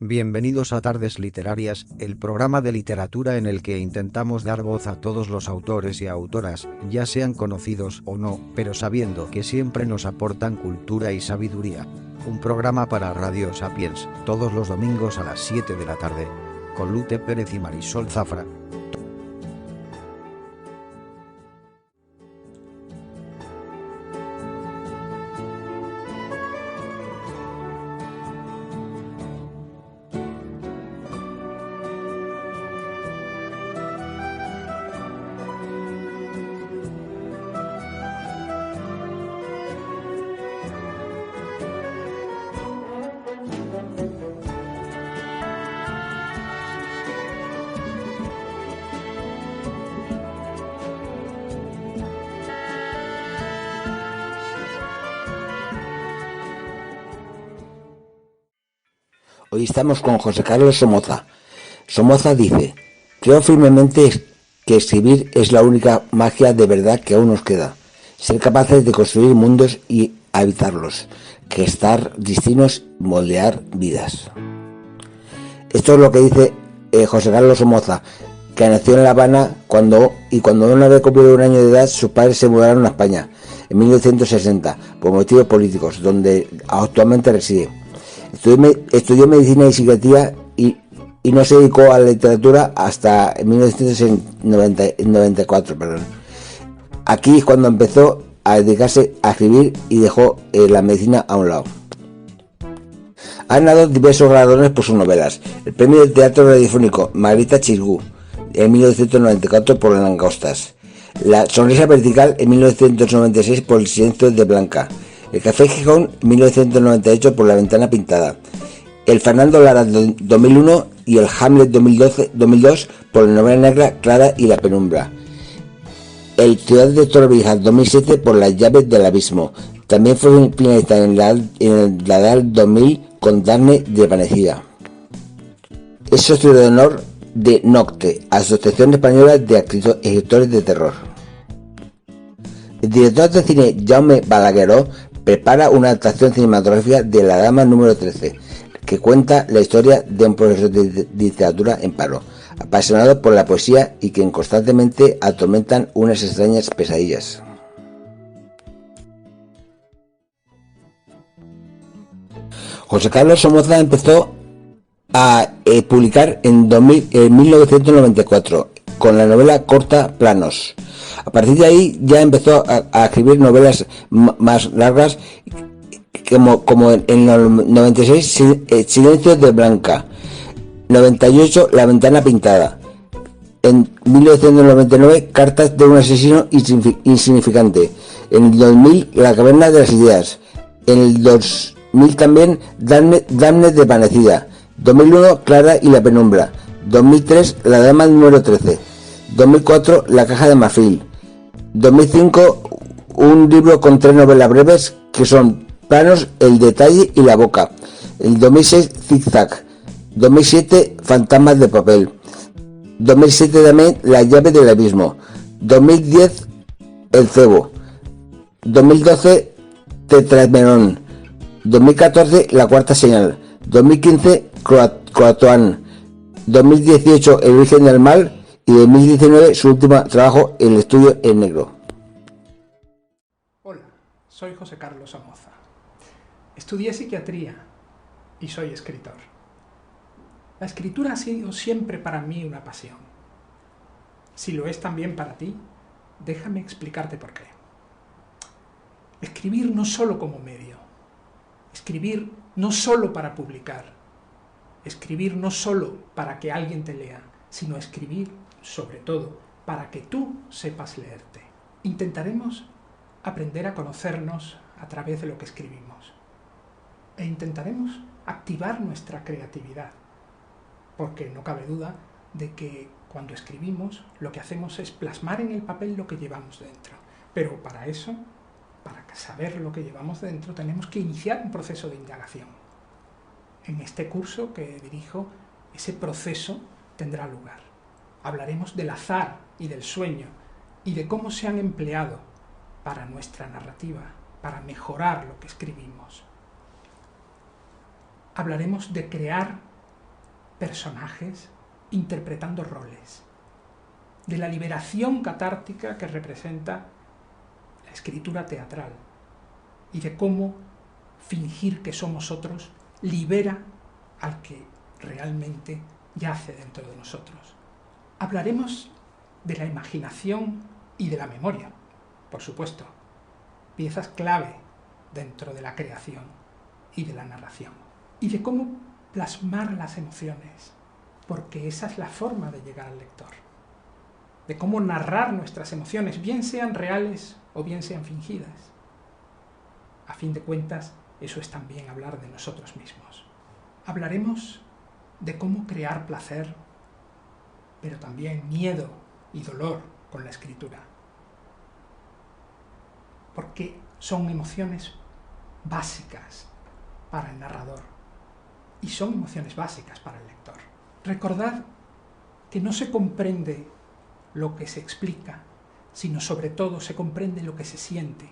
Bienvenidos a Tardes Literarias, el programa de literatura en el que intentamos dar voz a todos los autores y autoras, ya sean conocidos o no, pero sabiendo que siempre nos aportan cultura y sabiduría. Un programa para Radio Sapiens, todos los domingos a las 7 de la tarde, con Lute Pérez y Marisol Zafra. Hoy estamos con José Carlos Somoza. Somoza dice: creo firmemente que escribir es la única magia de verdad que aún nos queda. Ser capaces de construir mundos y habitarlos, gestar destinos, moldear vidas. Esto es lo que dice José Carlos Somoza, que nació en La Habana cuando no había cumplido un año de edad, sus padres se mudaron a España en 1960 por motivos políticos, donde actualmente reside. Estudió medicina y psiquiatría y no se dedicó a la literatura hasta 1994. Aquí es cuando empezó a dedicarse a escribir y dejó la medicina a un lado. Ha ganado diversos galardones por sus novelas. El premio de teatro radiofónico Margarita Xirgu en 1994 por Las Langostas. La sonrisa vertical en 1996 por El silencio de Blanca. El Café Gijón, 1998, por La ventana pintada. El Fernando Lara 2001 y el Hamlet 2002 por la novela negra Clara y la penumbra. El Ciudad de Torrevieja 2007 por Las llaves del abismo. También fue finalista en la DAL 2000 con Darne desvanecida. Es socio de honor de NOCTE, Asociación Española de Escritores de Terror. El director de cine Jaume Balagueró prepara una adaptación cinematográfica de La dama número 13, que cuenta la historia de un profesor de literatura en paro, apasionado por la poesía y quien constantemente atormentan unas extrañas pesadillas. José Carlos Somoza empezó a publicar en 1994 con la novela corta Planos. A partir de ahí ya empezó a escribir novelas más largas, como en el 96 Silencio de Blanca, 98 La ventana pintada, en 1999 Cartas de un asesino insignificante, en el 2000 La caverna de las ideas, en el 2000 también Darne desvanecida, 2001 Clara y la penumbra, 2003 La dama número 13, 2004 La caja de marfil, 2005 un libro con 3 novelas breves que son Planos, El detalle y La boca, el 2006 Zigzag, 2007 Fantasmas de papel, 2007 también La llave del abismo, 2010 El cebo, 2012 Tetragmenón, 2014 La cuarta señal, 2015 Croatoan, 2018 El origen del mal y 2019 su último trabajo, El estudio en negro. Hola, soy José Carlos Somoza. Estudié psiquiatría y soy escritor. La escritura ha sido siempre para mí una pasión. Si lo es también para ti, déjame explicarte por qué. Escribir no solo como medio, escribir no solo para publicar, escribir no solo para que alguien te lea, sino escribir, sobre todo, para que tú sepas leerte. Intentaremos aprender a conocernos a través de lo que escribimos. E intentaremos activar nuestra creatividad, porque no cabe duda de que cuando escribimos lo que hacemos es plasmar en el papel lo que llevamos dentro. Pero para eso, para saber lo que llevamos dentro, tenemos que iniciar un proceso de indagación. En este curso que dirijo, ese proceso tendrá lugar. Hablaremos del azar y del sueño y de cómo se han empleado para nuestra narrativa, para mejorar lo que escribimos. Hablaremos de crear personajes interpretando roles, de la liberación catártica que representa la escritura teatral y de cómo fingir que somos otros libera al que realmente yace dentro de nosotros. Hablaremos de la imaginación y de la memoria, por supuesto, piezas clave dentro de la creación y de la narración, y de cómo plasmar las emociones, porque esa es la forma de llegar al lector, de cómo narrar nuestras emociones, bien sean reales o bien sean fingidas. A fin de cuentas, eso es también hablar de nosotros mismos. Hablaremos de cómo crear placer, pero también miedo y dolor con la escritura, porque son emociones básicas para el narrador y son emociones básicas para el lector. Recordad que no se comprende lo que se explica, sino sobre todo se comprende lo que se siente,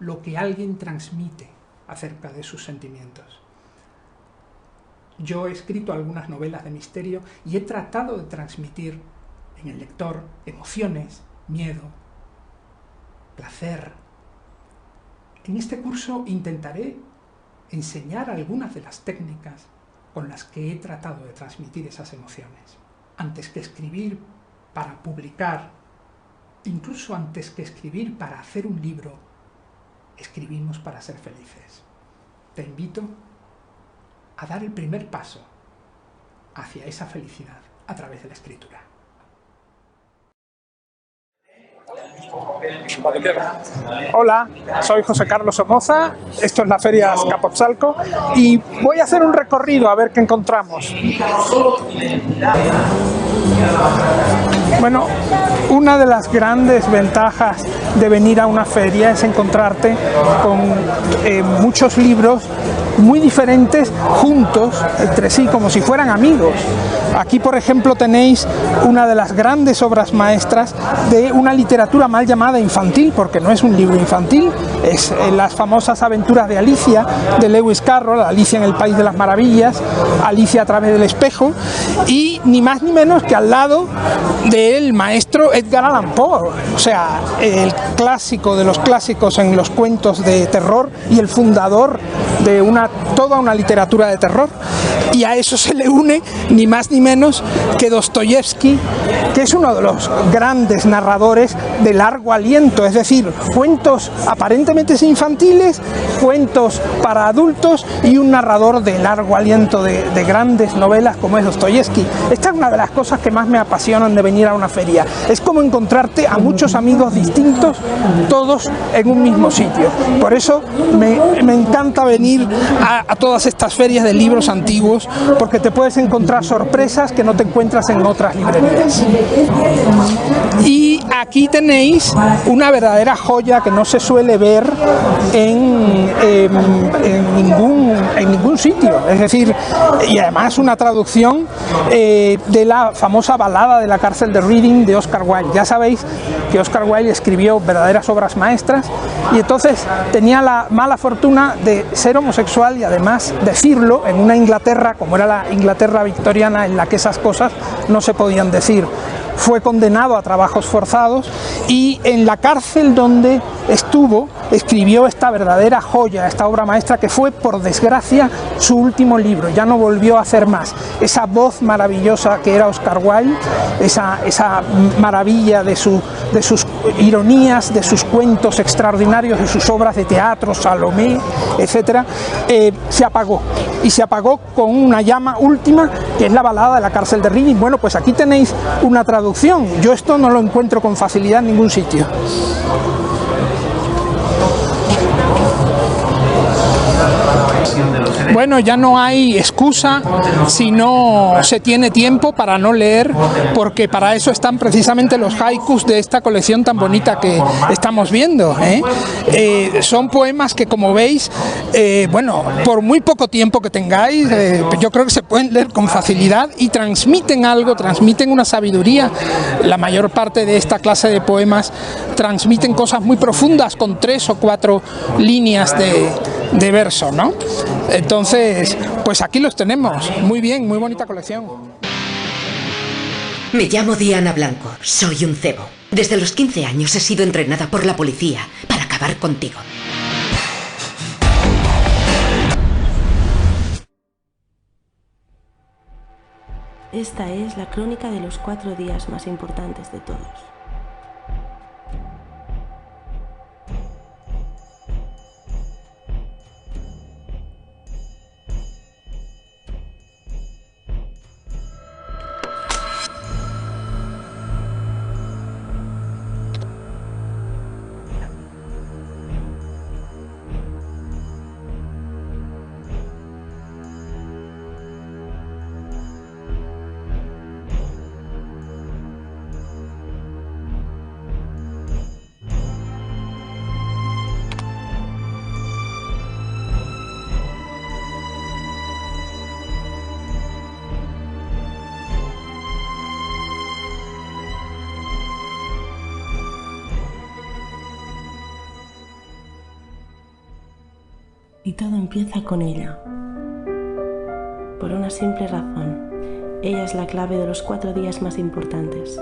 lo que alguien transmite acerca de sus sentimientos. Yo he escrito algunas novelas de misterio y he tratado de transmitir en el lector emociones, miedo, placer. En este curso intentaré enseñar algunas de las técnicas con las que he tratado de transmitir esas emociones. Antes que escribir para publicar, incluso antes que escribir para hacer un libro, escribimos para ser felices. Te invito a dar el primer paso hacia esa felicidad a través de la escritura. Hola, soy José Carlos Somoza, esto es la Feria Azcapotzalco y voy a hacer un recorrido a ver qué encontramos. Bueno, una de las grandes ventajas de venir a una feria es encontrarte con muchos libros muy diferentes juntos entre sí, como si fueran amigos. Aquí, por ejemplo, tenéis una de las grandes obras maestras de una literatura mal llamada infantil, porque no es un libro infantil, es las famosas aventuras de Alicia, de Lewis Carroll, Alicia en el País de las Maravillas, Alicia a través del espejo, y ni más ni menos que al lado del maestro Edgar Allan Poe, o sea, el clásico de los clásicos en los cuentos de terror y el fundador de toda una literatura de terror. Y a eso se le une ni más ni menos que Dostoyevsky, que es uno de los grandes narradores de largo aliento, es decir, cuentos aparentemente infantiles, cuentos para adultos y un narrador de largo aliento de grandes novelas como es Dostoyevsky. Esta es una de las cosas que más me apasionan de venir a una feria. Es como encontrarte a muchos amigos distintos, todos en un mismo sitio. Por eso me encanta venir a todas estas ferias de libros antiguos, porque te puedes encontrar sorpresas que no te encuentras en otras librerías. Y aquí tenéis una verdadera joya que no se suele ver en ningún sitio, es decir, y además una traducción de la famosa balada de la cárcel de Reading de Oscar Wilde. Ya sabéis que Oscar Wilde escribió verdaderas obras maestras y entonces tenía la mala fortuna de ser homosexual y además decirlo en una Inglaterra como era la Inglaterra victoriana, en la que esas cosas no se podían decir. Fue condenado a trabajos forzados y en la cárcel donde estuvo escribió esta verdadera joya, esta obra maestra que fue, por desgracia, su último libro. Ya no volvió a hacer más. Esa voz maravillosa que era Oscar Wilde, esa maravilla de sus ironías, de sus cuentos extraordinarios, de sus obras de teatro, Salomé, etcétera, se apagó. Y se apagó con una llama última, que es la balada de la cárcel de Reading. Bueno, pues aquí tenéis una traducción. Yo esto no lo encuentro con facilidad en ningún sitio. Bueno, ya no hay excusa si no se tiene tiempo para no leer, porque para eso están precisamente los haikus de esta colección tan bonita que estamos viendo, son poemas que, como veis, bueno, por muy poco tiempo que tengáis, yo creo que se pueden leer con facilidad y transmiten algo, transmiten una sabiduría la mayor parte de esta clase de poemas transmiten cosas muy profundas con 3 o 4 líneas de verso, ¿no? Entonces, pues aquí los tenemos. Muy bien, muy bonita colección. Me llamo Diana Blanco, soy un cebo. Desde los 15 años he sido entrenada por la policía para acabar contigo. Esta es la crónica de los 4 días más importantes de todos. Y todo empieza con ella. Por una simple razón. Ella es la clave de los 4 días más importantes.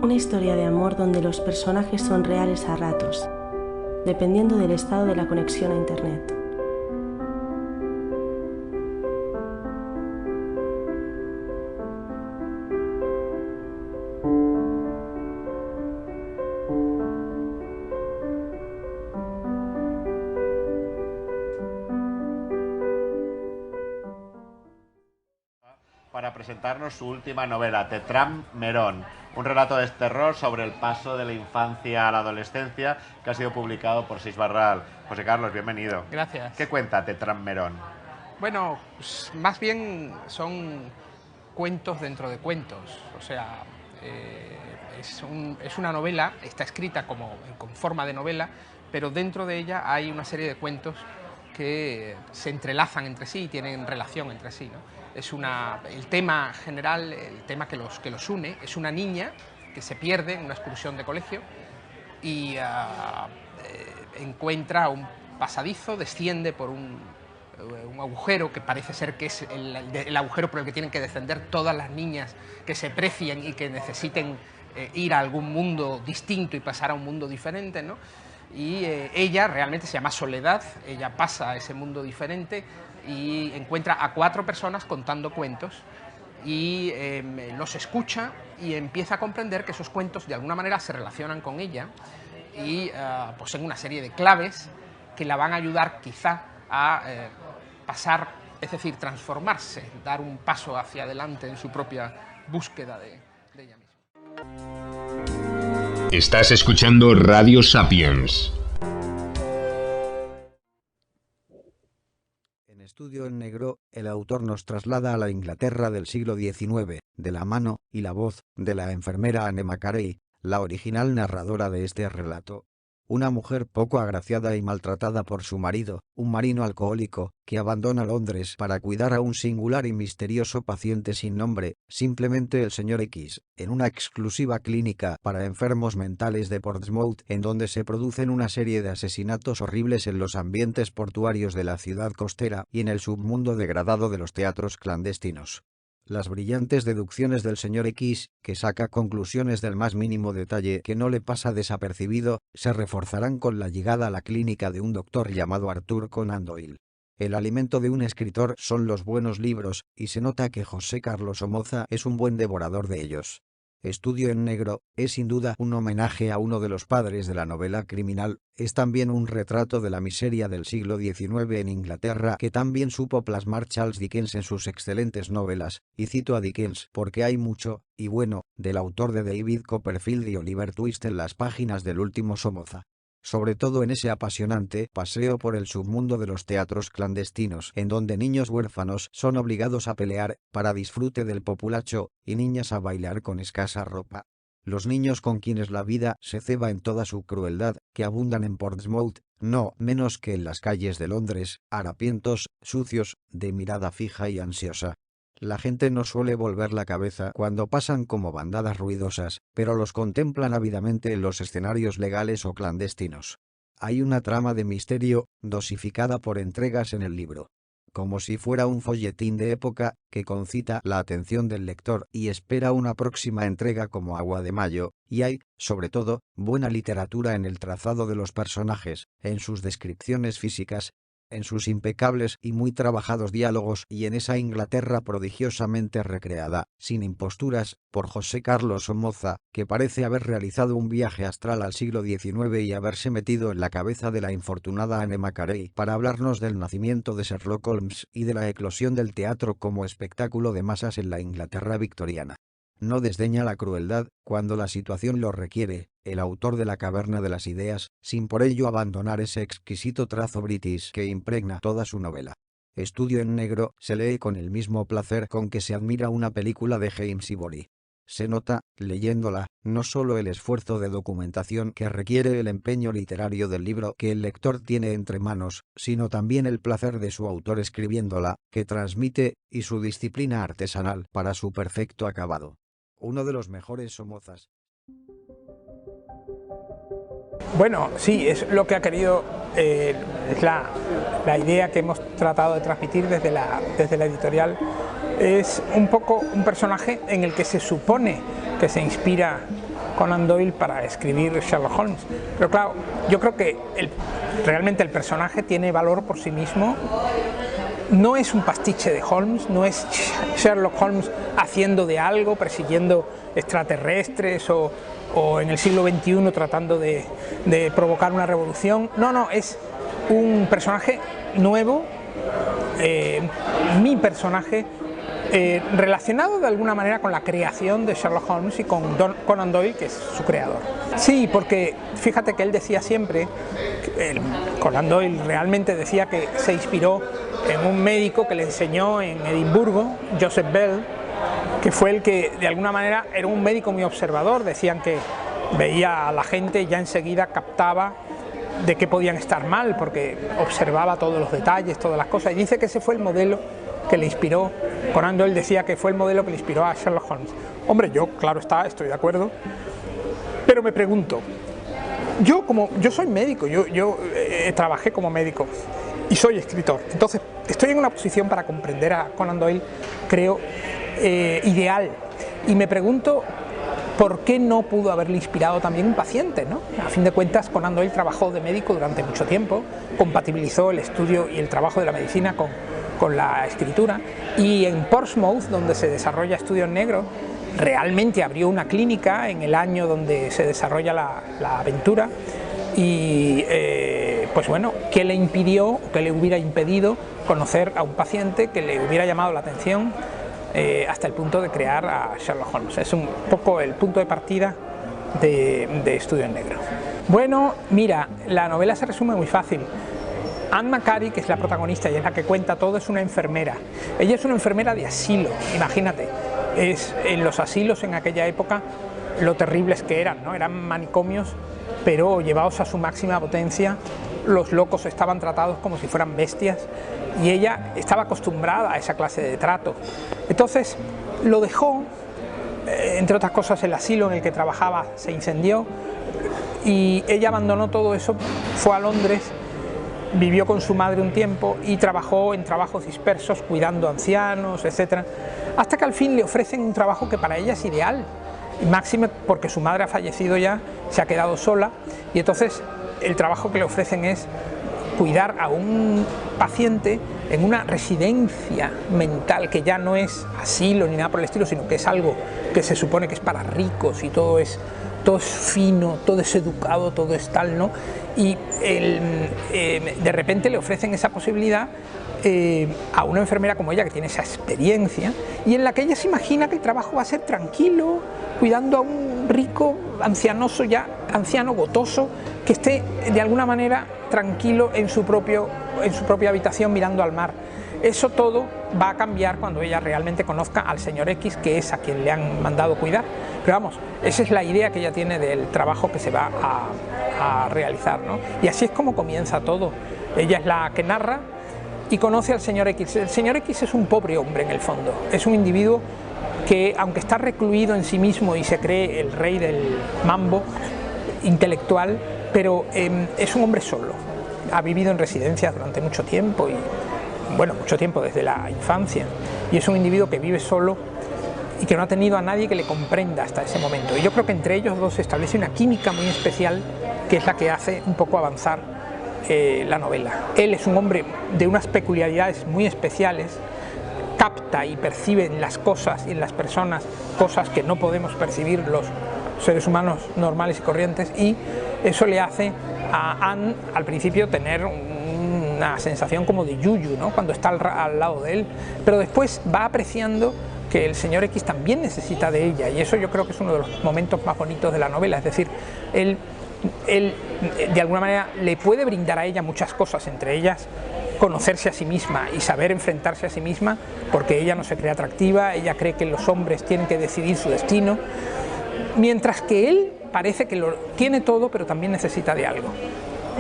Una historia de amor donde los personajes son reales a ratos, dependiendo del estado de la conexión a Internet. Para presentarnos su última novela, Tetram Merón, un relato de terror sobre el paso de la infancia a la adolescencia, que ha sido publicado por Seix Barral. José Carlos, bienvenido. Gracias. ¿Qué cuenta Tetram Merón? Bueno, pues, más bien son cuentos dentro de cuentos, o sea, es una novela, está escrita con forma de novela, pero dentro de ella hay una serie de cuentos que se entrelazan entre sí y tienen relación entre sí, ¿no? El tema general, el tema que los une, es una niña que se pierde en una excursión de colegio y encuentra un pasadizo, desciende por un agujero que parece ser que es el agujero por el que tienen que descender todas las niñas que se precien y que necesiten ir a algún mundo distinto y pasar a un mundo diferente, ¿no? Y ella realmente se llama Soledad, ella pasa a ese mundo diferente y encuentra a 4 personas contando cuentos y los escucha y empieza a comprender que esos cuentos de alguna manera se relacionan con ella y poseen una serie de claves que la van a ayudar quizá a pasar, es decir, transformarse, dar un paso hacia adelante en su propia búsqueda de ella misma. Estás escuchando Radio Sapiens. En Estudio en Negro, el autor nos traslada a la Inglaterra del siglo XIX, de la mano y la voz de la enfermera Anne Macarey, la original narradora de este relato. Una mujer poco agraciada y maltratada por su marido, un marino alcohólico, que abandona Londres para cuidar a un singular y misterioso paciente sin nombre, simplemente el señor X, en una exclusiva clínica para enfermos mentales de Portsmouth, en donde se producen una serie de asesinatos horribles en los ambientes portuarios de la ciudad costera y en el submundo degradado de los teatros clandestinos. Las brillantes deducciones del señor X, que saca conclusiones del más mínimo detalle que no le pasa desapercibido, se reforzarán con la llegada a la clínica de un doctor llamado Arthur Conan Doyle. El alimento de un escritor son los buenos libros, y se nota que José Carlos Somoza es un buen devorador de ellos. Estudio en Negro es sin duda un homenaje a uno de los padres de la novela criminal, es también un retrato de la miseria del siglo XIX en Inglaterra que también supo plasmar Charles Dickens en sus excelentes novelas, y cito a Dickens porque hay mucho, y bueno, del autor de David Copperfield y Oliver Twist en las páginas del último Somoza. Sobre todo en ese apasionante paseo por el submundo de los teatros clandestinos, en donde niños huérfanos son obligados a pelear, para disfrute del populacho, y niñas a bailar con escasa ropa. Los niños con quienes la vida se ceba en toda su crueldad, que abundan en Portsmouth, no menos que en las calles de Londres, harapientos, sucios, de mirada fija y ansiosa. La gente no suele volver la cabeza cuando pasan como bandadas ruidosas, pero los contemplan ávidamente en los escenarios legales o clandestinos. Hay una trama de misterio, dosificada por entregas en el libro, como si fuera un folletín de época, que concita la atención del lector y espera una próxima entrega como agua de mayo, y hay, sobre todo, buena literatura en el trazado de los personajes, en sus descripciones físicas, en sus impecables y muy trabajados diálogos y en esa Inglaterra prodigiosamente recreada, sin imposturas, por José Carlos Somoza, que parece haber realizado un viaje astral al siglo XIX y haberse metido en la cabeza de la infortunada Anne Macarey para hablarnos del nacimiento de Sherlock Holmes y de la eclosión del teatro como espectáculo de masas en la Inglaterra victoriana. No desdeña la crueldad, cuando la situación lo requiere, el autor de La caverna de las ideas, sin por ello abandonar ese exquisito trazo british que impregna toda su novela. Estudio en negro se lee con el mismo placer con que se admira una película de James Ivory. Se nota, leyéndola, no solo el esfuerzo de documentación que requiere el empeño literario del libro que el lector tiene entre manos, sino también el placer de su autor escribiéndola, que transmite, y su disciplina artesanal para su perfecto acabado. Uno de los mejores Somozas. Bueno, sí, es lo que ha querido, es la idea que hemos tratado de transmitir desde la editorial. Es un poco un personaje en el que se supone que se inspira Conan Doyle para escribir Sherlock Holmes. Pero claro, yo creo que realmente el personaje tiene valor por sí mismo. No es un pastiche de Holmes, no es Sherlock Holmes haciendo de algo, persiguiendo extraterrestres o en el siglo XXI tratando de provocar una revolución. No, es un personaje nuevo, mi personaje, relacionado de alguna manera con la creación de Sherlock Holmes y con Conan Doyle, que es su creador. Sí, porque fíjate que él decía siempre, Conan Doyle realmente decía que se inspiró en un médico que le enseñó en Edimburgo, Joseph Bell, que fue el que de alguna manera era un médico muy observador. Decían que veía a la gente y ya enseguida captaba de qué podían estar mal, porque observaba todos los detalles, todas las cosas, y dice que ese fue el modelo que le inspiró. Conan Doyle decía que fue el modelo que le inspiró a Sherlock Holmes. Hombre, yo, claro está, estoy de acuerdo, pero me pregunto, yo soy médico, yo trabajé como médico y soy escritor, entonces estoy en una posición para comprender a Conan Doyle, creo, ideal, y me pregunto por qué no pudo haberle inspirado también un paciente, ¿no? A fin de cuentas, Conan Doyle trabajó de médico durante mucho tiempo, compatibilizó el estudio y el trabajo de la medicina con la escritura, y en Portsmouth, donde se desarrolla Estudio en Negro, realmente abrió una clínica en el año donde se desarrolla la aventura, y pues bueno, ¿qué le impidió, qué le hubiera impedido conocer a un paciente que le hubiera llamado la atención hasta el punto de crear a Sherlock Holmes? Es un poco el punto de partida de Estudio en Negro. Bueno, mira, la novela se resume muy fácil. Anne Macarey, que es la protagonista y es la que cuenta todo, es una enfermera. Ella es una enfermera de asilo, imagínate. En los asilos en aquella época lo terribles que eran, ¿no? Eran manicomios, pero llevados a su máxima potencia. Los locos estaban tratados como si fueran bestias y ella estaba acostumbrada a esa clase de trato. Entonces lo dejó, entre otras cosas el asilo en el que trabajaba se incendió y ella abandonó todo eso, fue a Londres, vivió con su madre un tiempo y trabajó en trabajos dispersos, cuidando ancianos, etc. Hasta que al fin le ofrecen un trabajo que para ella es ideal, y máxime porque su madre ha fallecido ya, se ha quedado sola, y entonces el trabajo que le ofrecen es cuidar a un paciente en una residencia mental, que ya no es asilo ni nada por el estilo, sino que es algo que se supone que es para ricos y todo es fino, todo es educado, todo es tal, ¿no? Y de repente le ofrecen esa posibilidad a una enfermera como ella, que tiene esa experiencia, y en la que ella se imagina que el trabajo va a ser tranquilo, cuidando a un rico, ancianoso ya, anciano, gotoso, que esté de alguna manera tranquilo en su propia habitación mirando al mar. Eso todo va a cambiar cuando ella realmente conozca al señor X, que es a quien le han mandado cuidar. Pero vamos, esa es la idea que ella tiene del trabajo que se va a realizar, ¿no? Y así es como comienza todo. Ella es la que narra y conoce al señor X. El señor X es un pobre hombre en el fondo, es un individuo que, aunque está recluido en sí mismo y se cree el rey del mambo intelectual, pero es un hombre solo. Ha vivido en residencias durante mucho tiempo, y bueno, mucho tiempo desde la infancia, y es un individuo que vive solo y que no ha tenido a nadie que le comprenda hasta ese momento. Y yo creo que entre ellos dos se establece una química muy especial, que es la que hace un poco avanzar la novela. Él es un hombre de unas peculiaridades muy especiales, capta y percibe en las cosas y en las personas cosas que no podemos percibir los seres humanos normales y corrientes, y eso le hace a Anne al principio tener una sensación como de yuyu, ¿no?, cuando está al lado de él, pero después va apreciando que el señor X también necesita de ella, y eso yo creo que es uno de los momentos más bonitos de la novela. Es decir, él de alguna manera le puede brindar a ella muchas cosas, entre ellas conocerse a sí misma y saber enfrentarse a sí misma, porque ella no se cree atractiva, ella cree que los hombres tienen que decidir su destino, mientras que él parece que lo tiene todo, pero también necesita de algo.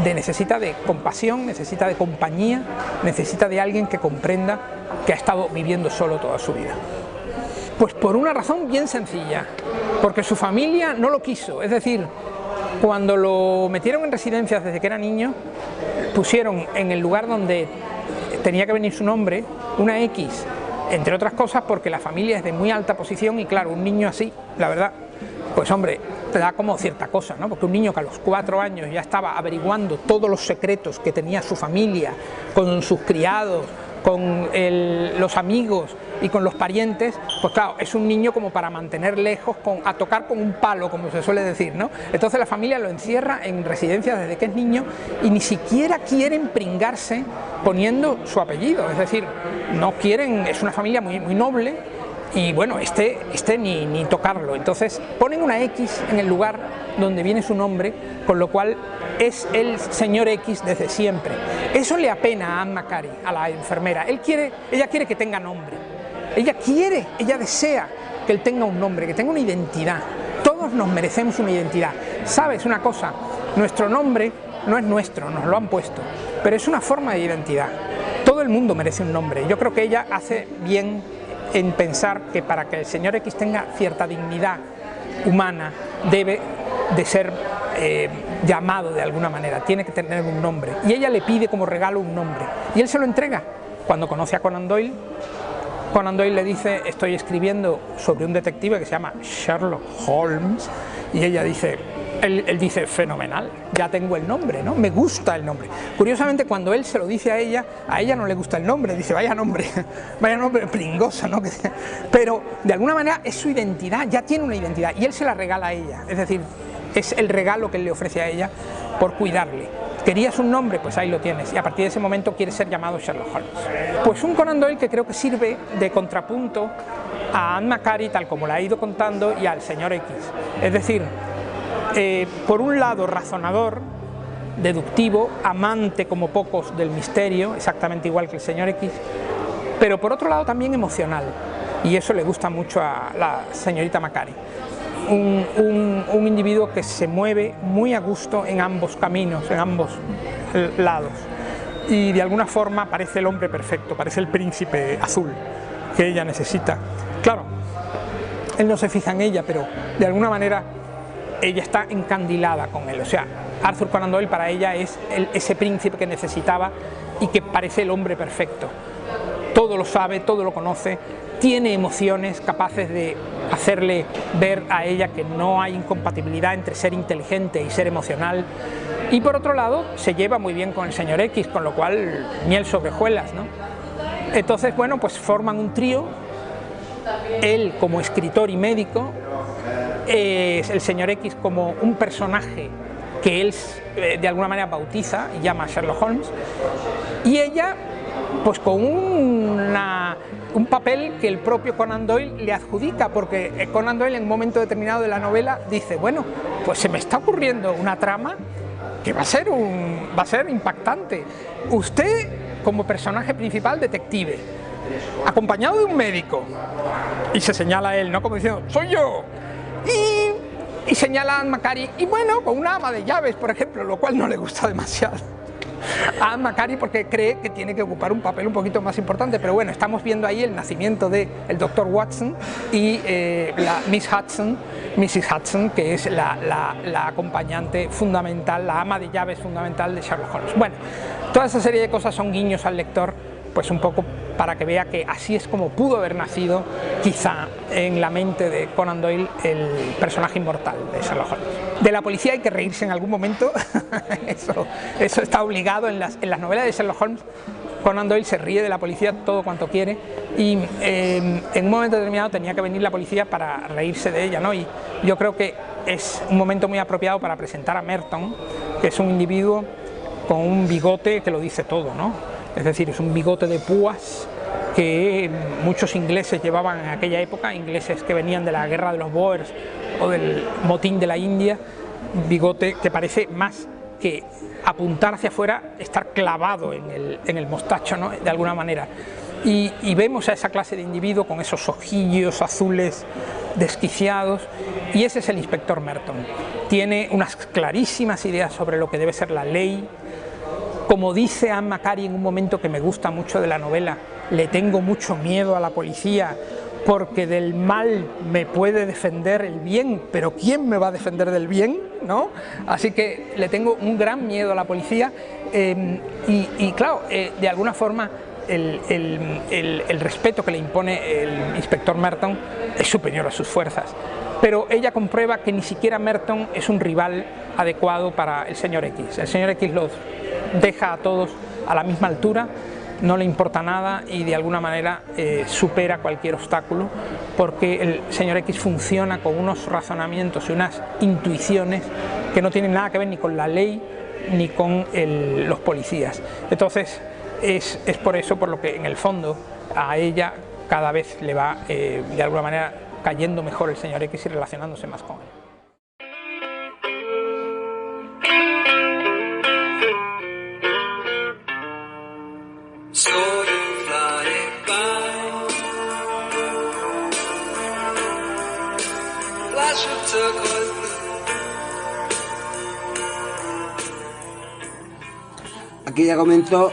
Necesita de compasión, necesita de compañía, necesita de alguien que comprenda que ha estado viviendo solo toda su vida. Pues por una razón bien sencilla, porque su familia no lo quiso. Es decir, cuando lo metieron en residencias desde que era niño, pusieron en el lugar donde tenía que venir su nombre una X, entre otras cosas porque la familia es de muy alta posición, y claro, un niño así, la verdad, pues hombre, te da como cierta cosa, ¿no? Porque un niño que a los 4 años ya estaba averiguando todos los secretos que tenía su familia, con sus criados, con los amigos y con los parientes, pues claro, es un niño como para mantener lejos, a tocar con un palo, como se suele decir, ¿no? Entonces la familia lo encierra en residencias desde que es niño, y ni siquiera quieren pringarse poniendo su apellido, es decir, no quieren, es una familia muy, muy noble, y bueno, ni tocarlo. Entonces ponen una X en el lugar donde viene su nombre, con lo cual es el señor X desde siempre. Eso le apena a Anne Macquarie, a la enfermera. Ella quiere que tenga nombre, ella desea que él tenga un nombre, que tenga una identidad. Todos nos merecemos una identidad. ¿Sabes una cosa? Nuestro nombre no es nuestro, nos lo han puesto, pero es una forma de identidad. Todo el mundo merece un nombre. Yo creo que ella hace bien en pensar que para que el señor X tenga cierta dignidad humana debe de ser llamado de alguna manera, tiene que tener un nombre, y ella le pide como regalo un nombre, y él se lo entrega. Cuando conoce a Conan Doyle, Conan Doyle le dice: estoy escribiendo sobre un detective que se llama Sherlock Holmes, y ella dice, él dice: fenomenal, ya tengo el nombre, ¿no? Me gusta el nombre. Curiosamente, cuando él se lo dice a ella no le gusta el nombre, dice: vaya nombre pringoso, ¿no? Pero de alguna manera es su identidad, ya tiene una identidad, y él se la regala a ella, es decir, es el regalo que él le ofrece a ella por cuidarle. ¿Querías un nombre? Pues ahí lo tienes, y a partir de ese momento quiere ser llamado Sherlock Holmes. Pues un Conan Doyle que creo que sirve de contrapunto a Anne Macquarie, tal como la ha ido contando, y al señor X. Es decir, por un lado razonador, deductivo, amante como pocos del misterio, exactamente igual que el señor X, pero por otro lado también emocional, y eso le gusta mucho a la señorita Macquarie. Un individuo que se mueve muy a gusto en ambos caminos, en ambos lados, y de alguna forma parece el hombre perfecto, parece el príncipe azul que ella necesita. Claro, él no se fija en ella, pero de alguna manera ella está encandilada con él. O sea, Arthur Conan Doyle para ella es ese príncipe que necesitaba y que parece el hombre perfecto. Todo lo sabe, todo lo conoce, tiene emociones capaces de hacerle ver a ella que no hay incompatibilidad entre ser inteligente y ser emocional. Y por otro lado, se lleva muy bien con el señor X, con lo cual miel sobre hojuelas, ¿no? Entonces, bueno, pues forman un trío, él como escritor y médico, el señor X como un personaje que él de alguna manera bautiza y llama Sherlock Holmes, y ella pues con un papel que el propio Conan Doyle le adjudica, porque Conan Doyle en un momento determinado de la novela dice: bueno, pues se me está ocurriendo una trama que va a ser impactante. Usted como personaje principal, detective, acompañado de un médico, y se señala a él, ¿no?, como diciendo: soy yo. Y señala a Anne Macari, y bueno, con una ama de llaves, por ejemplo, lo cual no le gusta demasiado a Anne Macari porque cree que tiene que ocupar un papel un poquito más importante, pero bueno, estamos viendo ahí el nacimiento del Dr. Watson y la Mrs. Hudson, que es la acompañante fundamental, la ama de llaves fundamental de Sherlock Holmes. Bueno, toda esa serie de cosas son guiños al lector, pues un poco para que vea que así es como pudo haber nacido, quizá, en la mente de Conan Doyle, el personaje inmortal de Sherlock Holmes. De la policía hay que reírse en algún momento, eso está obligado en las novelas de Sherlock Holmes. Conan Doyle se ríe de la policía todo cuanto quiere y en un momento determinado tenía que venir la policía para reírse de ella, ¿no? Y yo creo que es un momento muy apropiado para presentar a Merton, que es un individuo con un bigote que lo dice todo, ¿no? Es decir, es un bigote de púas que muchos ingleses llevaban en aquella época, ingleses que venían de la guerra de los Boers o del motín de la India, bigote que parece más que apuntar hacia afuera, estar clavado en el mostacho, ¿no? De alguna manera. Y vemos a esa clase de individuo con esos ojillos azules desquiciados, y ese es el inspector Merton. Tiene unas clarísimas ideas sobre lo que debe ser la ley. Como dice Anne Macari en un momento que me gusta mucho de la novela, le tengo mucho miedo a la policía porque del mal me puede defender el bien, pero ¿quién me va a defender del bien? ¿No? Así que le tengo un gran miedo a la policía y claro, de alguna forma el respeto que le impone el inspector Merton es superior a sus fuerzas. Pero ella comprueba que ni siquiera Merton es un rival adecuado para el señor X. El señor X los deja a todos a la misma altura, no le importa nada y de alguna manera supera cualquier obstáculo, porque el señor X funciona con unos razonamientos y unas intuiciones que no tienen nada que ver ni con la ley ni con los policías. Entonces es por eso por lo que en el fondo a ella cada vez le va de alguna manera cayendo mejor el señor X y relacionándose más con él. Aquí ya comenzó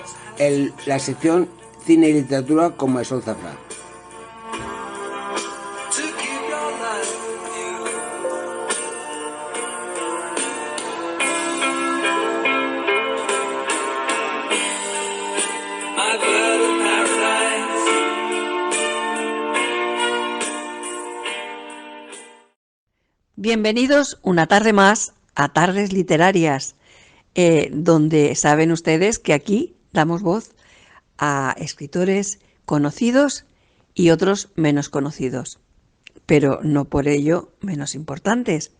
la sección Cine y Literatura con Marisol Zafra. Bienvenidos una tarde más a Tardes Literarias, donde saben ustedes que aquí damos voz a escritores conocidos y otros menos conocidos, pero no por ello menos importantes.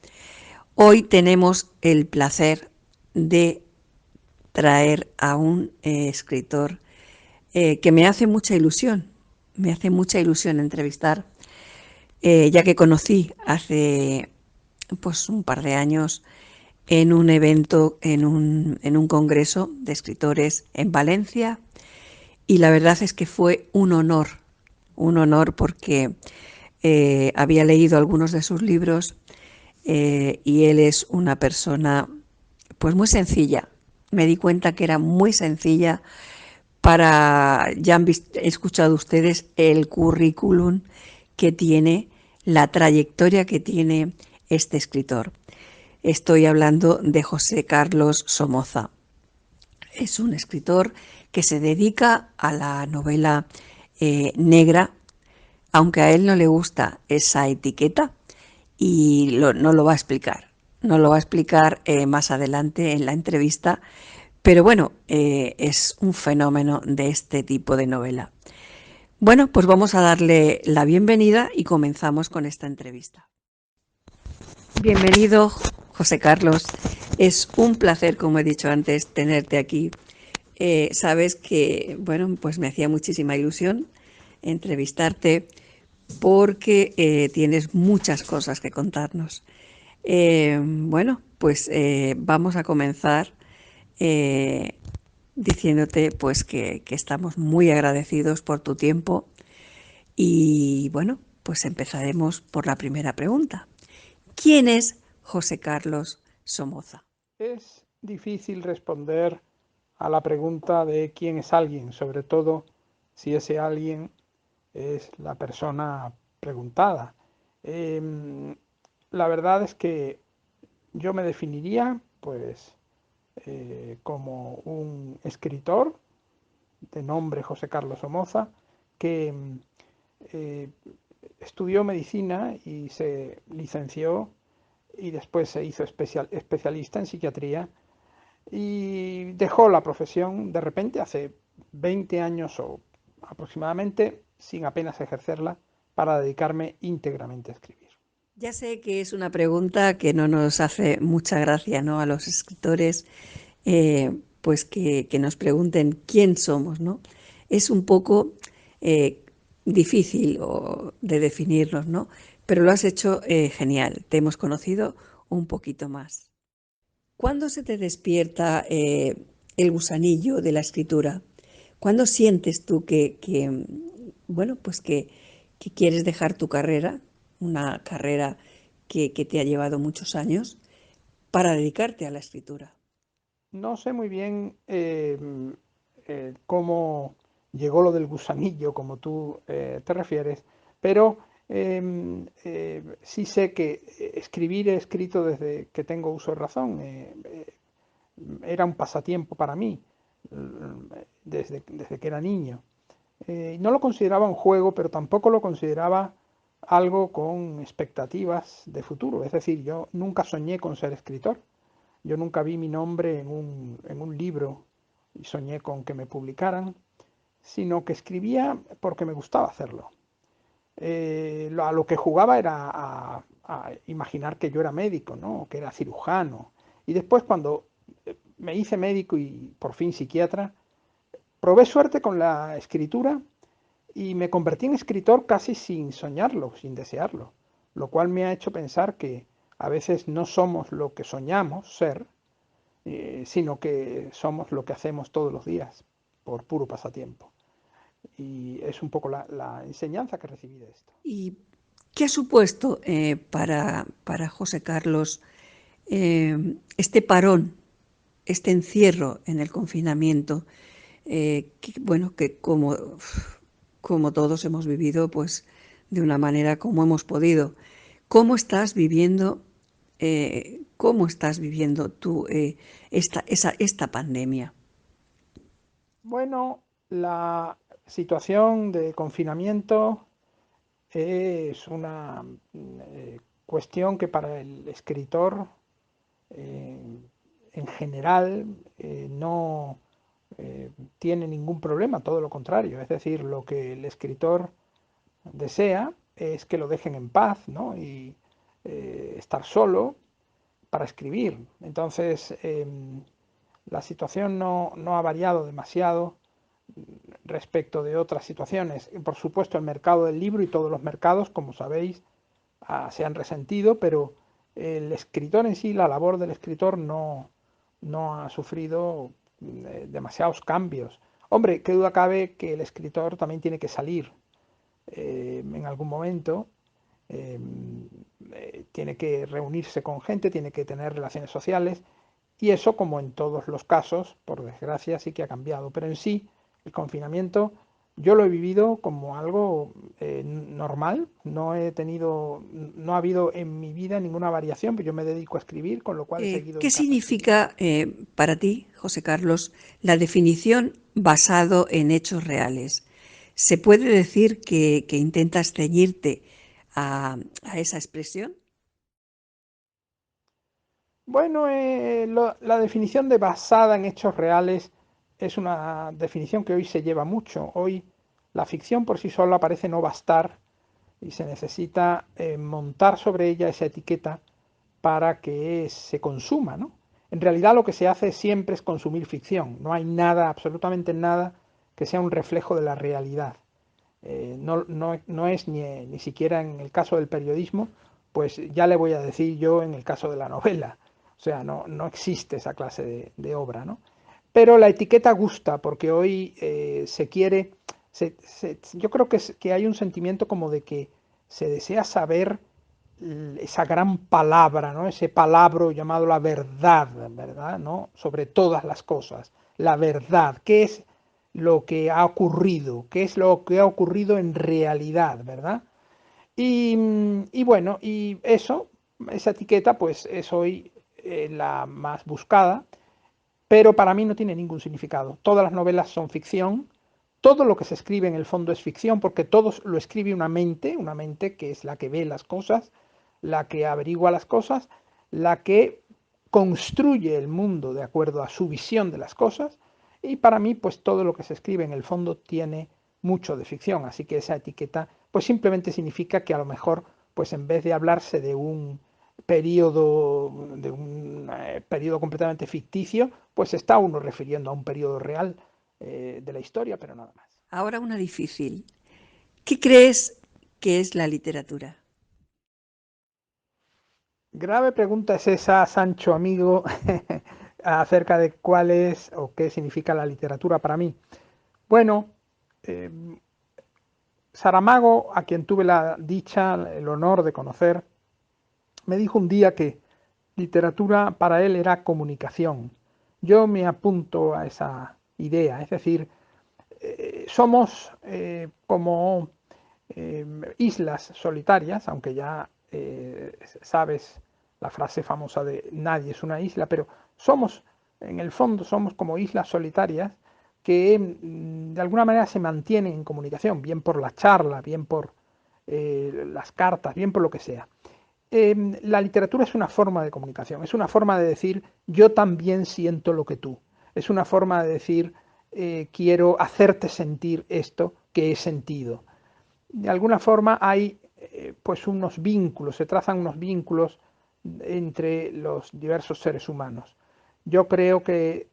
Hoy tenemos el placer de traer a un escritor que me hace mucha ilusión entrevistar, ya que conocí hace pues un par de años en un evento, en un congreso de escritores en Valencia, y la verdad es que fue un honor porque había leído algunos de sus libros y él es una persona pues muy sencilla. Me di cuenta que era muy sencilla ya han escuchado ustedes el currículum que tiene, la trayectoria que tiene este escritor. Estoy hablando de José Carlos Somoza. Es un escritor que se dedica a la novela negra, aunque a él no le gusta esa etiqueta y no lo va a explicar. No lo va a explicar más adelante en la entrevista, pero bueno, es un fenómeno de este tipo de novela. Bueno, pues vamos a darle la bienvenida y comenzamos con esta entrevista. Bienvenido, José Carlos. Es un placer, como he dicho antes, tenerte aquí. Sabes que, bueno, pues me hacía muchísima ilusión entrevistarte porque tienes muchas cosas que contarnos. Bueno, pues vamos a comenzar diciéndote pues que estamos muy agradecidos por tu tiempo y bueno, pues empezaremos por la primera pregunta. ¿Quién es José Carlos Somoza? Es difícil responder a la pregunta de quién es alguien, sobre todo si ese alguien es la persona preguntada. La verdad es que yo me definiría, pues, como un escritor de nombre José Carlos Somoza, que eh, estudió medicina y se licenció y después se hizo especialista en psiquiatría y dejó la profesión de repente hace 20 años o aproximadamente sin apenas ejercerla para dedicarme íntegramente a escribir. Ya sé que es una pregunta que no nos hace mucha gracia, ¿no?, a los escritores, pues que nos pregunten quién somos, ¿no? Es un poco difícil de definirnos, ¿no? Pero lo has hecho genial, te hemos conocido un poquito más. ¿Cuándo se te despierta el gusanillo de la escritura? ¿Cuándo sientes tú bueno, pues que quieres dejar tu carrera, una carrera que te ha llevado muchos años, para dedicarte a la escritura? No sé muy bien cómo llegó lo del gusanillo, como tú te refieres, pero sí sé que escribir he escrito desde que tengo uso de razón. Era un pasatiempo para mí desde que era niño. No lo consideraba un juego, pero tampoco lo consideraba algo con expectativas de futuro. Es decir, yo nunca soñé con ser escritor. Yo nunca vi mi nombre en un libro y soñé con que me publicaran, sino que escribía porque me gustaba hacerlo. A lo que jugaba era a imaginar que yo era médico, ¿no?, que era cirujano. Y después, cuando me hice médico y por fin psiquiatra, probé suerte con la escritura y me convertí en escritor casi sin soñarlo, sin desearlo, lo cual me ha hecho pensar que a veces no somos lo que soñamos ser, sino que somos lo que hacemos todos los días por puro pasatiempo. Y es un poco la enseñanza que recibí de esto. ¿Y qué ha supuesto para José Carlos este parón, este encierro en el confinamiento, bueno, que como todos hemos vivido, pues de una manera como hemos podido? ¿Cómo estás viviendo tú esta pandemia? Bueno, la situación de confinamiento es una cuestión que para el escritor eh, en general no tiene ningún problema, todo lo contrario. Es decir, lo que el escritor desea es que lo dejen en paz, ¿no?, y estar solo para escribir. Entonces, la situación no ha variado demasiado respecto de otras situaciones. Por supuesto, el mercado del libro y todos los mercados, como sabéis, se han resentido, pero el escritor en sí, la labor del escritor no ha sufrido demasiados cambios. Hombre, qué duda cabe que el escritor también tiene que salir en algún momento, tiene que reunirse con gente, tiene que tener relaciones sociales, y eso, como en todos los casos, por desgracia, sí que ha cambiado. Pero en sí, el confinamiento yo lo he vivido como algo normal, no ha habido en mi vida ninguna variación, pero yo me dedico a escribir, con lo cual he seguido en ¿Qué casa significa para ti, José Carlos, la definición basado en hechos reales? ¿Se puede decir que intentas ceñirte a esa expresión? Bueno, la definición de basada en hechos reales es una definición que hoy se lleva mucho. Hoy la ficción por sí sola parece no bastar y se necesita montar sobre ella esa etiqueta para que se consuma, ¿no? En realidad lo que se hace siempre es consumir ficción. No hay nada, absolutamente nada, que sea un reflejo de la realidad. No es ni siquiera en el caso del periodismo, pues ya le voy a decir yo en el caso de la novela. O sea, no existe esa clase de obra, ¿no? Pero la etiqueta gusta porque hoy se quiere, yo creo que hay un sentimiento como de que se desea saber esa gran palabra, ¿no? Ese palabra llamado la verdad, ¿verdad? ¿No? Sobre todas las cosas, la verdad, ¿qué es lo que ha ocurrido? ¿Qué es lo que ha ocurrido en realidad, ¿verdad? Y bueno, y eso, esa etiqueta, pues es hoy la más buscada, pero para mí no tiene ningún significado. Todas las novelas son ficción, todo lo que se escribe en el fondo es ficción, porque todo lo escribe una mente que es la que ve las cosas, la que averigua las cosas, la que construye el mundo de acuerdo a su visión de las cosas, y para mí, pues todo lo que se escribe en el fondo tiene mucho de ficción, así que esa etiqueta, pues simplemente significa que a lo mejor, pues en vez de hablarse de un periodo completamente ficticio, pues está uno refiriendo a un periodo real de la historia, pero nada más. Ahora una difícil. ¿Qué crees que es la literatura? Grave pregunta es esa, Sancho amigo, acerca de cuál es o qué significa la literatura para mí. Bueno, eh, Saramago, a quien tuve la dicha, el honor de conocer, me dijo un día que literatura para él era comunicación. Yo me apunto a esa idea, es decir, somos como islas solitarias, aunque ya sabes la frase famosa de nadie es una isla, pero somos, en el fondo, somos como islas solitarias que de alguna manera se mantienen en comunicación, bien por la charla, bien por las cartas, bien por lo que sea. La literatura es una forma de comunicación, es una forma de decir yo también siento lo que tú, es una forma de decir quiero hacerte sentir esto que he sentido. De alguna forma hay pues unos vínculos, se trazan unos vínculos entre los diversos seres humanos. Yo creo que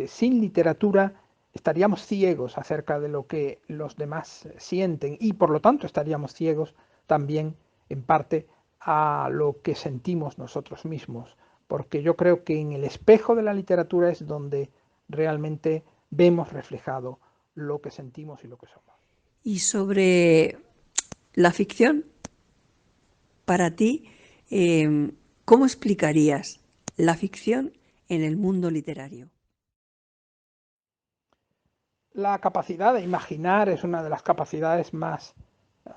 sin literatura estaríamos ciegos acerca de lo que los demás sienten y por lo tanto estaríamos ciegos también en parte a lo que sentimos nosotros mismos, porque yo creo que en el espejo de la literatura es donde realmente vemos reflejado lo que sentimos y lo que somos. Y sobre la ficción, para ti, ¿cómo explicarías la ficción en el mundo literario? La capacidad de imaginar es una de las capacidades más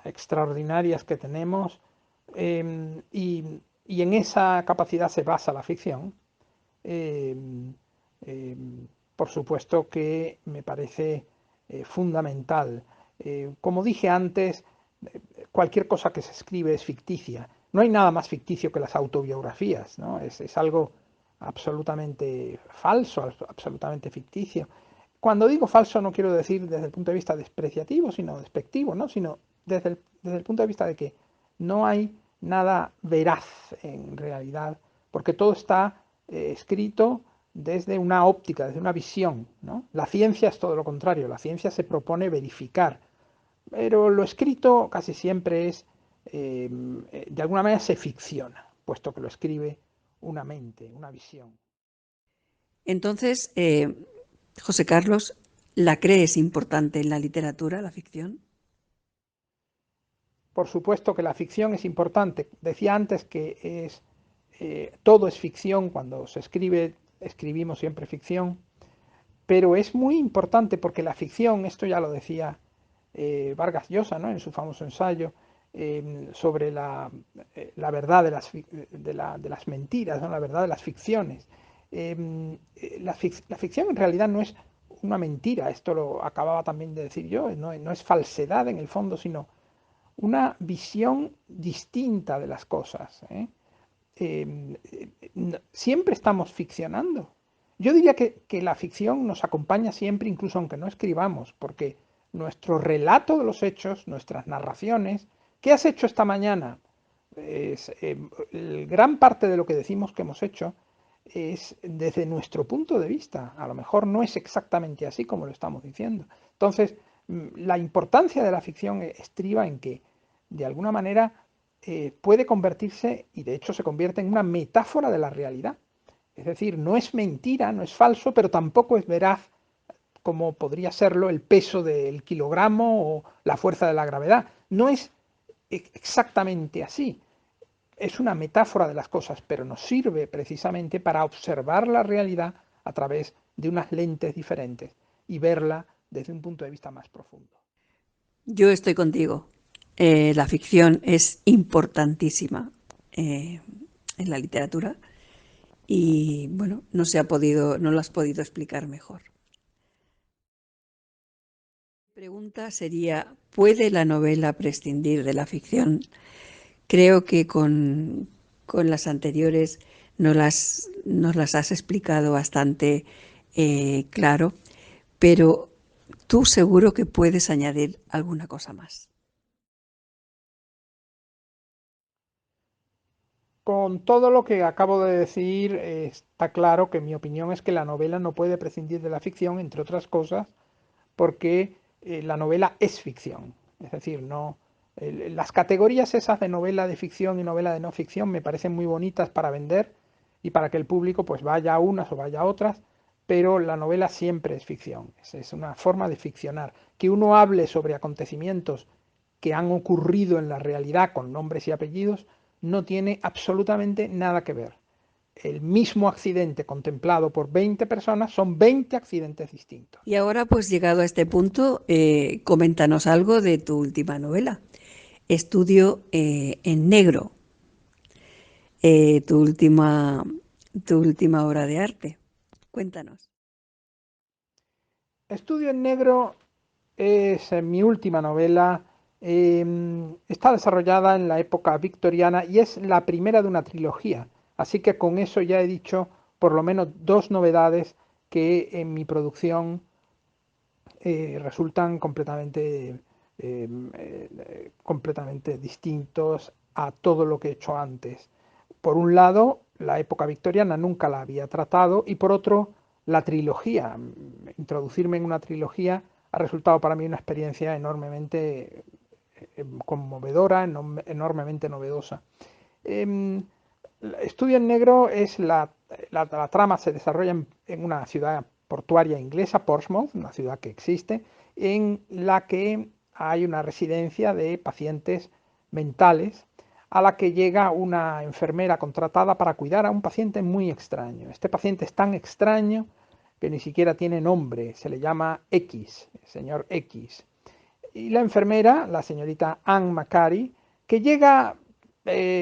extraordinarias que tenemos y en esa capacidad se basa la ficción. Eh, eh, por supuesto que me parece fundamental. Como dije antes, cualquier cosa que se escribe es ficticia. No hay nada más ficticio que las autobiografías, ¿no? Es algo absolutamente falso, absolutamente ficticio. Cuando digo falso no quiero decir desde el punto de vista despreciativo, sino despectivo, ¿no? Sino desde el punto de vista de que no hay nada veraz en realidad, porque todo está escrito desde una óptica, desde una visión, ¿no? La ciencia es todo lo contrario, la ciencia se propone verificar, pero lo escrito casi siempre es, de alguna manera se ficciona, puesto que lo escribe una mente, una visión. Entonces, José Carlos, ¿la crees importante en la literatura, la ficción? Por supuesto que la ficción es importante. Decía antes que todo es ficción, cuando se escribe, escribimos siempre ficción, pero es muy importante porque la ficción, esto ya lo decía Vargas Llosa, ¿no? En su famoso ensayo sobre la verdad de las mentiras, ¿no? La verdad de las ficciones. La ficción en realidad no es una mentira, esto lo acababa también de decir yo, no es falsedad en el fondo, sino una visión distinta de las cosas. Siempre estamos ficcionando. Yo diría que la ficción nos acompaña siempre, incluso aunque no escribamos, porque nuestro relato de los hechos, nuestras narraciones, ¿qué has hecho esta mañana? Gran parte de lo que decimos que hemos hecho es desde nuestro punto de vista. A lo mejor no es exactamente así como lo estamos diciendo. Entonces, la importancia de la ficción estriba en que, de alguna manera, puede convertirse, y de hecho se convierte en una metáfora de la realidad. Es decir, no es mentira, no es falso, pero tampoco es veraz como podría serlo el peso del kilogramo o la fuerza de la gravedad. No es exactamente así. es una metáfora de las cosas, pero nos sirve precisamente para observar la realidad a través de unas lentes diferentes y verla desde un punto de vista más profundo. Yo estoy contigo. La ficción es importantísima en la literatura y bueno, no lo has podido explicar mejor. La pregunta sería, ¿puede la novela prescindir de la ficción? Creo que con las anteriores nos las has explicado bastante claro, pero tú seguro que puedes añadir alguna cosa más. Con todo lo que acabo de decir, está claro que mi opinión es que la novela no puede prescindir de la ficción, entre otras cosas, porque la novela es ficción. Es decir, las categorías esas de novela de ficción y novela de no ficción me parecen muy bonitas para vender y para que el público pues vaya a unas o vaya a otras, pero la novela siempre es ficción. Es una forma de ficcionar. Que uno hable sobre acontecimientos que han ocurrido en la realidad con nombres y apellidos no tiene absolutamente nada que ver. El mismo accidente contemplado por 20 personas son 20 accidentes distintos. Y ahora, pues llegado a este punto, coméntanos algo de tu última novela, Estudio en Negro, tu última obra de arte. Cuéntanos. Estudio en Negro es mi última novela. Está desarrollada en la época victoriana y es la primera de una trilogía. Así que con eso ya he dicho por lo menos 2 novedades que en mi producción resultan completamente distintos a todo lo que he hecho antes. Por un lado, la época victoriana nunca la había tratado y por otro, la trilogía. Introducirme en una trilogía ha resultado para mí una experiencia enormemente conmovedora, enormemente novedosa. Estudio en Negro es la trama se desarrolla en una ciudad portuaria inglesa, Portsmouth, una ciudad que existe, en la que hay una residencia de pacientes mentales a la que llega una enfermera contratada para cuidar a un paciente muy extraño. Este paciente es tan extraño que ni siquiera tiene nombre, se le llama X, el señor X. Y la enfermera, la señorita Anne Macari, que llega desde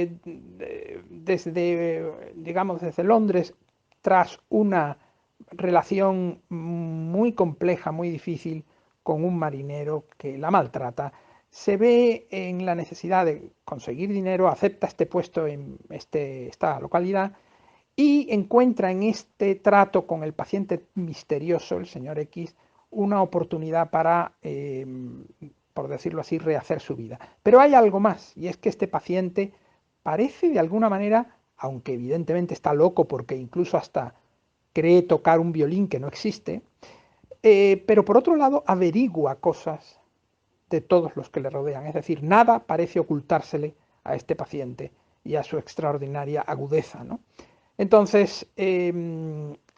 Londres tras una relación muy compleja, muy difícil con un marinero que la maltrata, se ve en la necesidad de conseguir dinero, acepta este puesto en esta localidad y encuentra en este trato con el paciente misterioso, el señor X, una oportunidad para, por decirlo así, rehacer su vida. Pero hay algo más, y es que este paciente parece de alguna manera, aunque evidentemente está loco porque incluso hasta cree tocar un violín que no existe, pero por otro lado averigua cosas de todos los que le rodean. Es decir, nada parece ocultársele a este paciente y a su extraordinaria agudeza, ¿no? Entonces,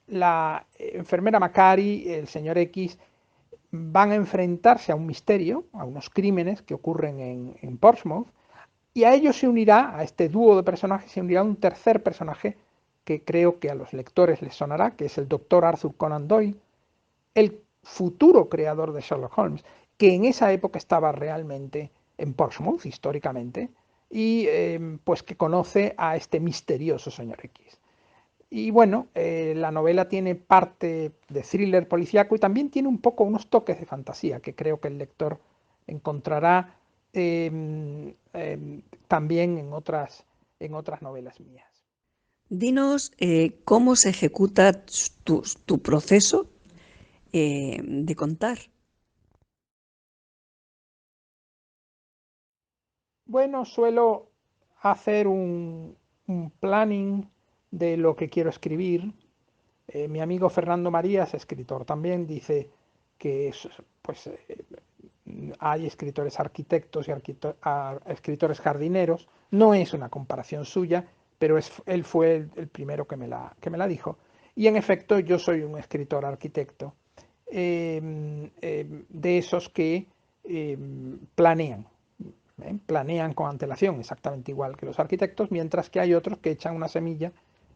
la enfermera Macari, el señor X, van a enfrentarse a un misterio, a unos crímenes que ocurren en Portsmouth, y a ellos se unirá, a este dúo de personajes, se unirá un tercer personaje que creo que a los lectores les sonará, que es el doctor Arthur Conan Doyle, el futuro creador de Sherlock Holmes, que en esa época estaba realmente en Portsmouth, históricamente, y pues que conoce a este misterioso señor X. Y bueno, la novela tiene parte de thriller policíaco y también tiene un poco unos toques de fantasía que creo que el lector encontrará también en otras novelas mías. Dinos cómo se ejecuta tu proceso de contar. Bueno, suelo hacer un planning de lo que quiero escribir. Mi amigo Fernando Marías, escritor también, dice que pues, hay escritores arquitectos y escritores jardineros. No es una comparación suya, pero él fue el primero que me la dijo. Y en efecto, yo soy un escritor arquitecto de esos que planean. Planean con antelación exactamente igual que los arquitectos, mientras que hay otros que echan una semilla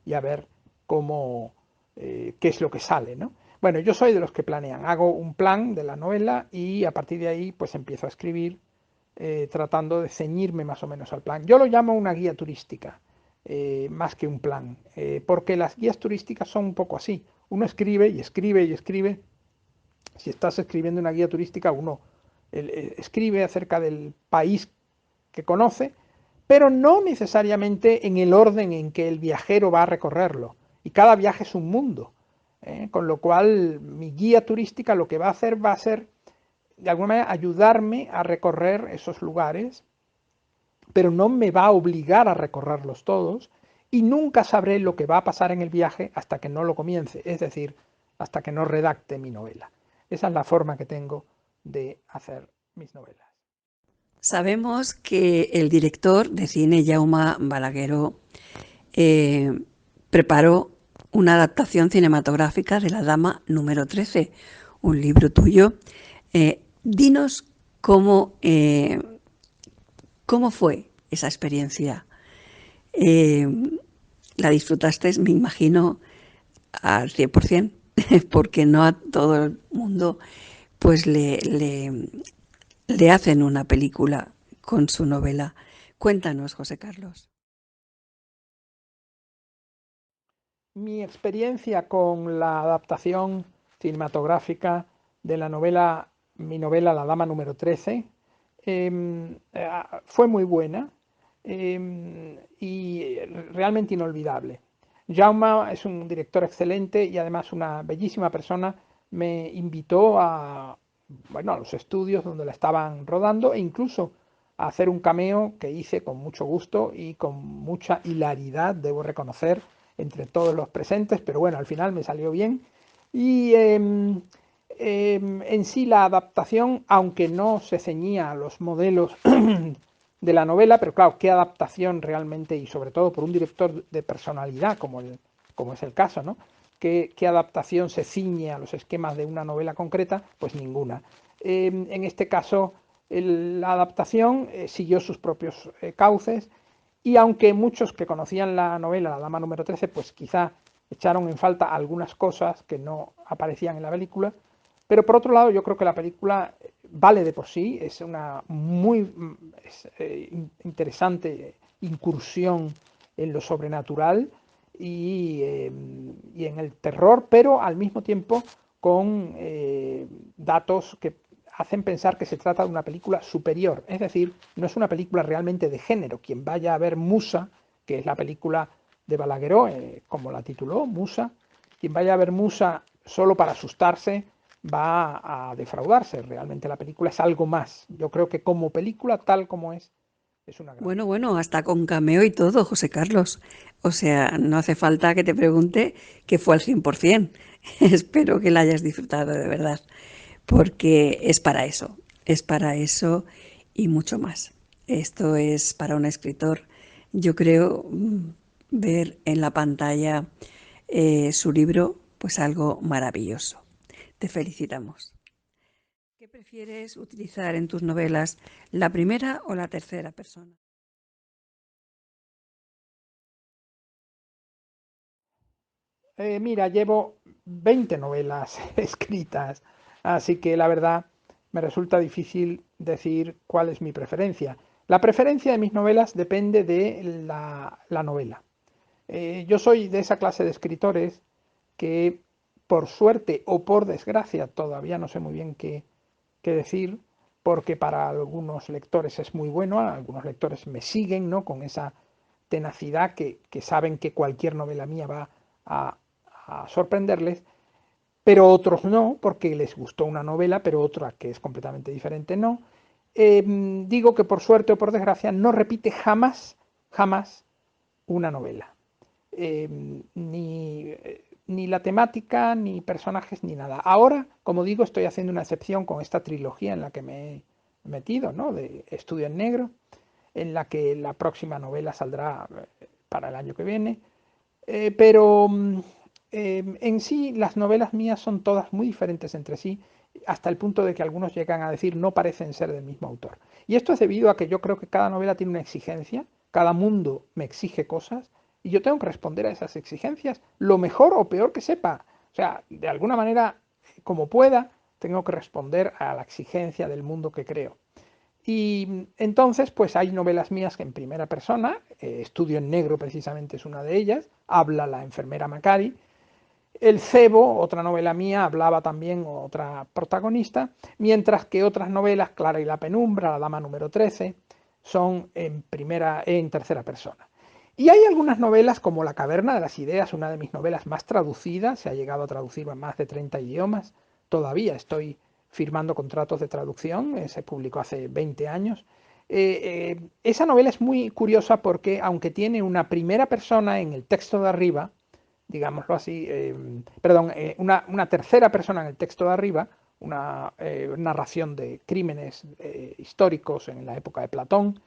y a ver cómo, qué es lo que sale, ¿no? Bueno, yo soy de los que planean, hago un plan de la novela y a partir de ahí pues empiezo a escribir tratando de ceñirme más o menos al plan. Yo lo llamo una guía turística, más que un plan, porque las guías turísticas son un poco así. Uno escribe y escribe y escribe. Si estás escribiendo una guía turística, uno escribe acerca del país que conoce, pero no necesariamente en el orden en que el viajero va a recorrerlo. Y cada viaje es un mundo. Con lo cual, mi guía turística lo que va a ser, de alguna manera, ayudarme a recorrer esos lugares, pero no me va a obligar a recorrerlos todos y nunca sabré lo que va a pasar en el viaje hasta que no lo comience, es decir, hasta que no redacte mi novela. Esa es la forma que tengo de hacer mis novelas. Sabemos que el director de cine, Jaume Balagueró, preparó una adaptación cinematográfica de La Dama número 13, un libro tuyo. Dinos cómo fue esa experiencia. La disfrutaste, me imagino, al 100%, porque no a todo el mundo pues le hacen una película con su novela. Cuéntanos, José Carlos. Mi experiencia con la adaptación cinematográfica de la novela, mi novela La Dama número 13, fue muy buena y realmente inolvidable. Jaume es un director excelente y además una bellísima persona. Me invitó a los estudios donde la estaban rodando e incluso a hacer un cameo que hice con mucho gusto y con mucha hilaridad, debo reconocer, entre todos los presentes, pero bueno, al final me salió bien. Y en sí la adaptación, aunque no se ceñía a los modelos de la novela, pero claro, qué adaptación realmente, y sobre todo por un director de personalidad, como es el caso, ¿no? ¿Qué adaptación se ciñe a los esquemas de una novela concreta? Pues ninguna. En este caso, la adaptación siguió sus propios cauces, y aunque muchos que conocían la novela La Dama número 13, pues quizá echaron en falta algunas cosas que no aparecían en la película, pero por otro lado yo creo que la película vale de por sí, es una muy interesante incursión en lo sobrenatural y en el terror, pero al mismo tiempo con datos que hacen pensar que se trata de una película superior, es decir, no es una película realmente de género. Quien vaya a ver Musa, que es la película de Balagueró, como la tituló, Musa, quien vaya a ver Musa solo para asustarse va a defraudarse. Realmente la película es algo más. Yo creo que como película, tal como es una gran... Bueno, hasta con cameo y todo, José Carlos. O sea, no hace falta que te pregunte que fue al 100%. Espero que la hayas disfrutado de verdad, porque es para eso y mucho más. Esto es para un escritor, yo creo, ver en la pantalla su libro, pues algo maravilloso. Te felicitamos. ¿Qué prefieres utilizar en tus novelas, la primera o la tercera persona? Mira, llevo 20 novelas escritas, así que la verdad me resulta difícil decir cuál es mi preferencia. La preferencia de mis novelas depende de la novela. Yo soy de esa clase de escritores que, por suerte o por desgracia, todavía no sé muy bien qué decir, porque para algunos lectores es muy bueno, algunos lectores me siguen, ¿no?, con esa tenacidad que saben que cualquier novela mía va a sorprenderles, pero otros no, porque les gustó una novela, pero otra que es completamente diferente no. Digo que por suerte o por desgracia no repite jamás una novela. Ni la temática, ni personajes, ni nada. Ahora, como digo, estoy haciendo una excepción con esta trilogía en la que me he metido, ¿no?, de Estudio en Negro, en la que la próxima novela saldrá para el año que viene. Pero en sí las novelas mías son todas muy diferentes entre sí hasta el punto de que algunos llegan a decir no parecen ser del mismo autor. Y esto es debido a que yo creo que cada novela tiene una exigencia, cada mundo me exige cosas y yo tengo que responder a esas exigencias lo mejor o peor que sepa. O sea, de alguna manera, como pueda, tengo que responder a la exigencia del mundo que creo. Y entonces, pues hay novelas mías que en primera persona, Estudio en Negro precisamente es una de ellas, habla la enfermera Macari. El Cebo, otra novela mía, hablaba también otra protagonista, mientras que otras novelas, Clara y la penumbra, La dama número 13, son en tercera persona. Y hay algunas novelas como La caverna de las ideas, una de mis novelas más traducidas, se ha llegado a traducir en más de 30 idiomas, todavía estoy firmando contratos de traducción, se publicó hace 20 años. Esa novela es muy curiosa porque aunque tiene una primera persona en el texto de arriba, digámoslo así, una tercera persona en el texto de arriba, una narración de crímenes históricos en la época de Platón.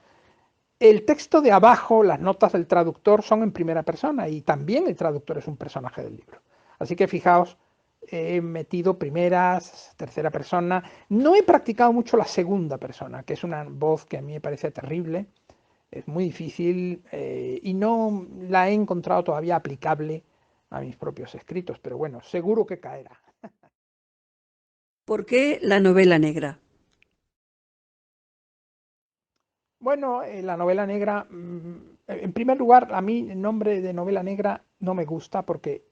El texto de abajo, las notas del traductor son en primera persona y también el traductor es un personaje del libro. Así que fijaos, he metido primeras, tercera persona. No he practicado mucho la segunda persona, que es una voz que a mí me parece terrible, es muy difícil y no la he encontrado todavía aplicable a mis propios escritos, pero bueno, seguro que caerá. ¿Por qué la novela negra? Bueno, la novela negra, en primer lugar, a mí el nombre de novela negra no me gusta porque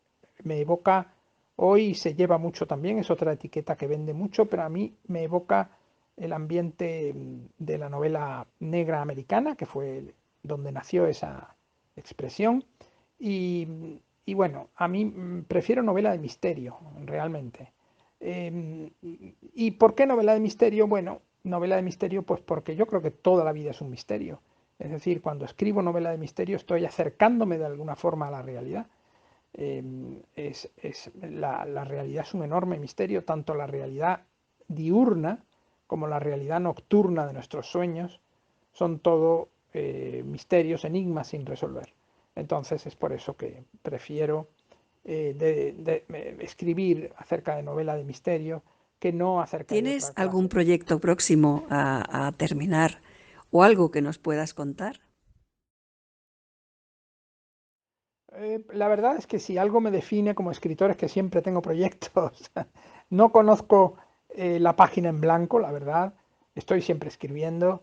me evoca, hoy se lleva mucho también, es otra etiqueta que vende mucho, pero a mí me evoca el ambiente de la novela negra americana, que fue donde nació esa expresión. Y bueno, a mí prefiero novela de misterio, realmente. ¿Y por qué novela de misterio? Bueno, novela de misterio, pues porque yo creo que toda la vida es un misterio. Es decir, cuando escribo novela de misterio estoy acercándome de alguna forma a la realidad. La realidad es un enorme misterio, tanto la realidad diurna como la realidad nocturna de nuestros sueños son todo misterios, enigmas sin resolver. Entonces es por eso que prefiero escribir acerca de novela de misterio que no acerca de ¿Tienes otra algún clase. proyecto próximo a terminar o algo que nos puedas contar? La verdad es que si algo me define como escritor es que siempre tengo proyectos. No conozco la página en blanco, la verdad. Estoy siempre escribiendo.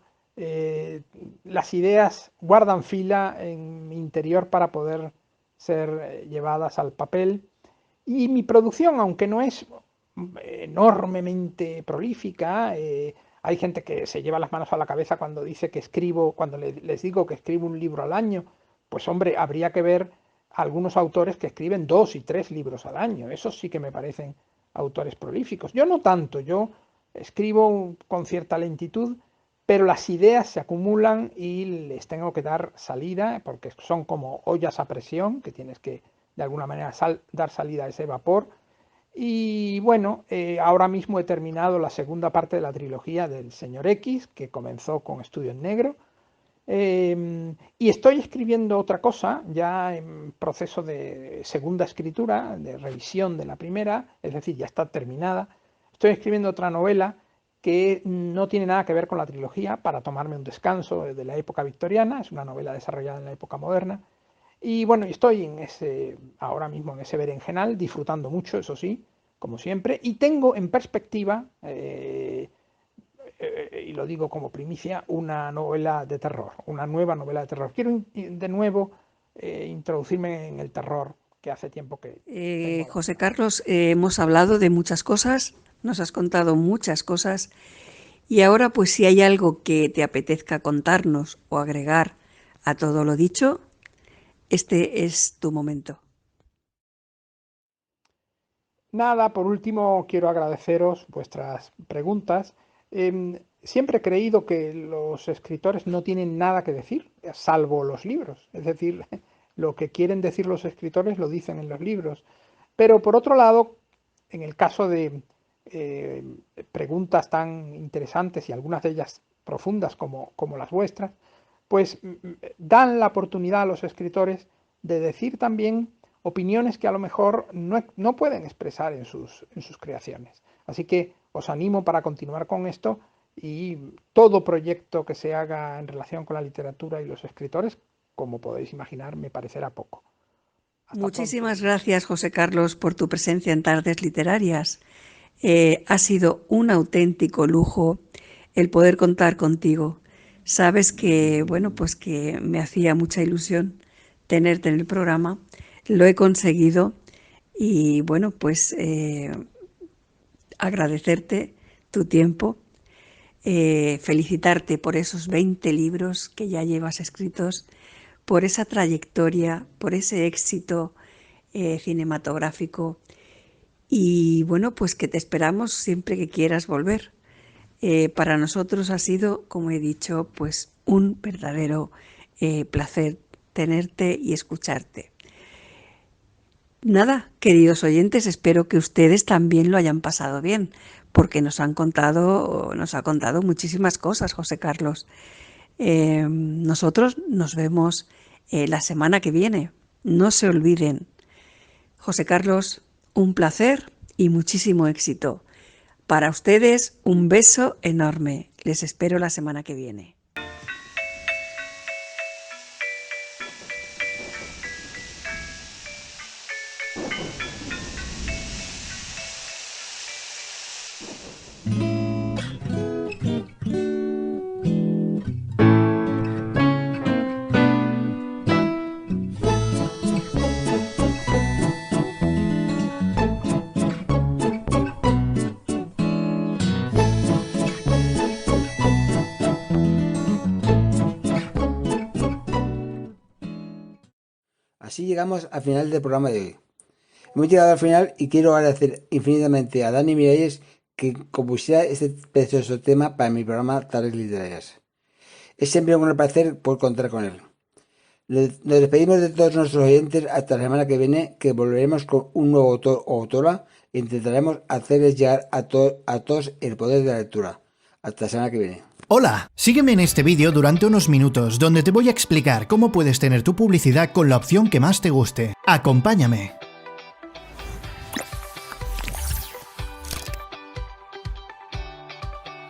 Las ideas guardan fila en mi interior para poder ser llevadas al papel. Y mi producción, aunque no es enormemente prolífica, hay gente que se lleva las manos a la cabeza cuando dice que escribo, cuando les digo que escribo un libro al año. Pues hombre, habría que ver algunos autores que escriben 2 y 3 libros al año. Esos sí que me parecen autores prolíficos. Yo no tanto, yo escribo con cierta lentitud, pero las ideas se acumulan y les tengo que dar salida, porque son como ollas a presión, que tienes que de alguna manera dar salida a ese vapor. Y bueno, ahora mismo he terminado la segunda parte de la trilogía del Señor X, que comenzó con Estudio en Negro. Y estoy escribiendo otra cosa, ya en proceso de segunda escritura, de revisión de la primera, es decir, ya está terminada. Estoy escribiendo otra novela que no tiene nada que ver con la trilogía, para tomarme un descanso de la época victoriana, es una novela desarrollada en la época moderna. Y bueno, estoy ahora mismo en ese berenjenal, disfrutando mucho, eso sí, como siempre, y tengo en perspectiva, y lo digo como primicia, una novela de terror, una nueva novela de terror. Quiero de nuevo introducirme en el terror, que hace tiempo que tengo José abandonado. Carlos, hemos hablado de muchas cosas, nos has contado muchas cosas y ahora pues si hay algo que te apetezca contarnos o agregar a todo lo dicho, este es tu momento. Nada, por último quiero agradeceros vuestras preguntas. Siempre he creído que los escritores no tienen nada que decir, salvo los libros. Es decir, lo que quieren decir los escritores lo dicen en los libros. Pero por otro lado, en el caso de eh, preguntas tan interesantes y algunas de ellas profundas como las vuestras, pues dan la oportunidad a los escritores de decir también opiniones que a lo mejor no pueden expresar en sus creaciones. Así que os animo para continuar con esto, y todo proyecto que se haga en relación con la literatura y los escritores, como podéis imaginar, me parecerá poco. Muchísimas gracias, José Carlos, por tu presencia en Tardes Literarias. Ha sido un auténtico lujo el poder contar contigo. Sabes que, bueno, pues que me hacía mucha ilusión tenerte en el programa. Lo he conseguido y, bueno, pues agradecerte tu tiempo, felicitarte por esos 20 libros que ya llevas escritos, por esa trayectoria, por ese éxito cinematográfico, y bueno, pues que te esperamos siempre que quieras volver. Para nosotros ha sido, como he dicho, pues un verdadero placer tenerte y escucharte. Nada, queridos oyentes, espero que ustedes también lo hayan pasado bien, porque nos ha contado muchísimas cosas, José Carlos. Nosotros nos vemos la semana que viene. No se olviden. José Carlos, un placer y muchísimo éxito. Para ustedes, un beso enorme. Les espero la semana que viene. Así llegamos al final del programa de hoy. Hemos llegado al final y quiero agradecer infinitamente a Dani Miralles que compusiera este precioso tema para mi programa Tardes Literarias. Es siempre un gran placer poder contar con él. Nos despedimos de todos nuestros oyentes hasta la semana que viene, que volveremos con un nuevo autor o autora e intentaremos hacerles llegar a todos el poder de la lectura. Hasta la semana que viene. Hola, sígueme en este vídeo durante unos minutos donde te voy a explicar cómo puedes tener tu publicidad con la opción que más te guste. Acompáñame.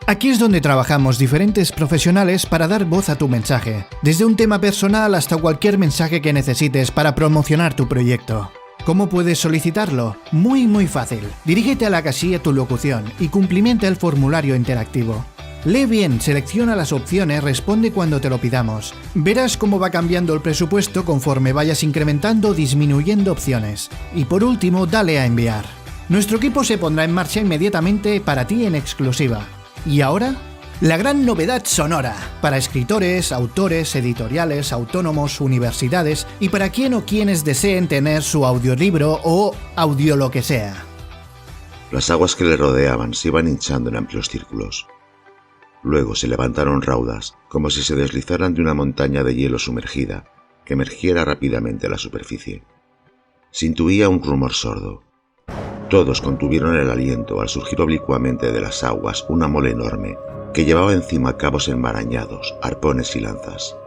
Aquí es donde trabajamos diferentes profesionales para dar voz a tu mensaje, desde un tema personal hasta cualquier mensaje que necesites para promocionar tu proyecto. ¿Cómo puedes solicitarlo? Muy fácil. Dirígete a la casilla Tu locución y cumplimenta el formulario interactivo. Lee bien, selecciona las opciones, responde cuando te lo pidamos. Verás cómo va cambiando el presupuesto conforme vayas incrementando o disminuyendo opciones. Y por último, dale a enviar. Nuestro equipo se pondrá en marcha inmediatamente para ti en exclusiva. ¿Y ahora? La gran novedad sonora, para escritores, autores, editoriales, autónomos, universidades y para quien o quienes deseen tener su audiolibro o audio lo que sea. Las aguas que le rodeaban se iban hinchando en amplios círculos. Luego se levantaron raudas, como si se deslizaran de una montaña de hielo sumergida, que emergiera rápidamente a la superficie. Se intuía un rumor sordo. Todos contuvieron el aliento al surgir oblicuamente de las aguas una mole enorme, que llevaba encima cabos enmarañados, arpones y lanzas.